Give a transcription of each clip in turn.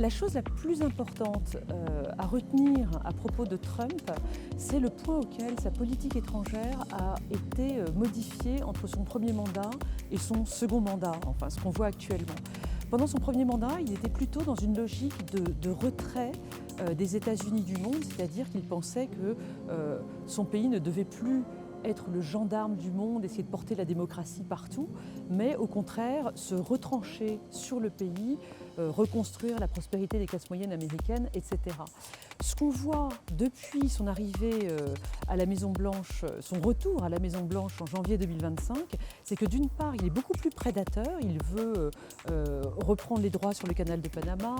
La chose la plus importante à retenir à propos de Trump, c'est le point auquel sa politique étrangère a été modifiée entre son premier mandat et son second mandat, enfin ce qu'on voit actuellement. Pendant son premier mandat, il était plutôt dans une logique de retrait des États-Unis du monde, c'est-à-dire qu'il pensait que son pays ne devait plus être le gendarme du monde, essayer de porter la démocratie partout, mais au contraire se retrancher sur le pays, reconstruire la prospérité des classes moyennes américaines, etc. Ce qu'on voit depuis son arrivée à la Maison-Blanche, son retour à la Maison-Blanche en janvier 2025, c'est que d'une part, il est beaucoup plus prédateur, il veut reprendre les droits sur le canal de Panama,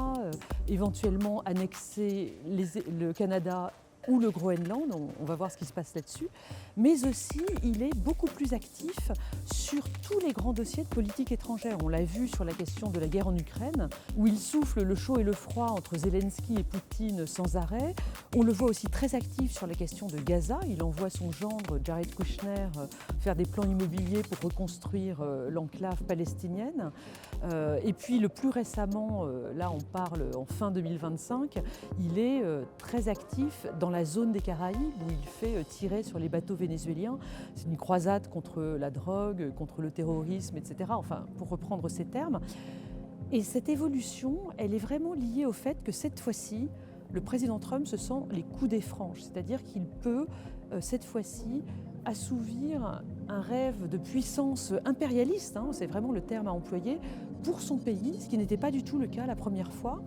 éventuellement annexer le Canada ou le Groenland, on va voir ce qui se passe là-dessus, mais aussi il est beaucoup plus actif sur tous les grands dossiers de politique étrangère. On l'a vu sur la question de la guerre en Ukraine, où il souffle le chaud et le froid entre Zelensky et Poutine sans arrêt. On le voit aussi très actif sur la question de Gaza. Il envoie son gendre, Jared Kushner, faire des plans immobiliers pour reconstruire l'enclave palestinienne. Et puis le plus récemment, là on parle en fin 2025, il est très actif dans la zone des Caraïbes où il fait tirer sur les bateaux vénézuéliens. C'est une croisade contre la drogue, contre le terrorisme, etc. Enfin, pour reprendre ces termes. Et cette évolution, elle est vraiment liée au fait que cette fois-ci, le président Trump se sent les coups des franges, c'est-à-dire qu'il peut, cette fois-ci, assouvir un rêve de puissance impérialiste, c'est vraiment le terme à employer, pour son pays, ce qui n'était pas du tout le cas la première fois,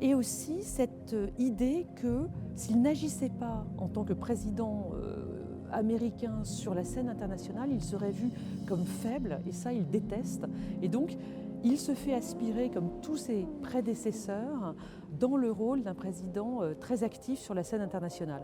et aussi cette idée que s'il n'agissait pas en tant que président américain sur la scène internationale, il serait vu comme faible, et ça il déteste, et donc il se fait aspirer, comme tous ses prédécesseurs, dans le rôle d'un président très actif sur la scène internationale.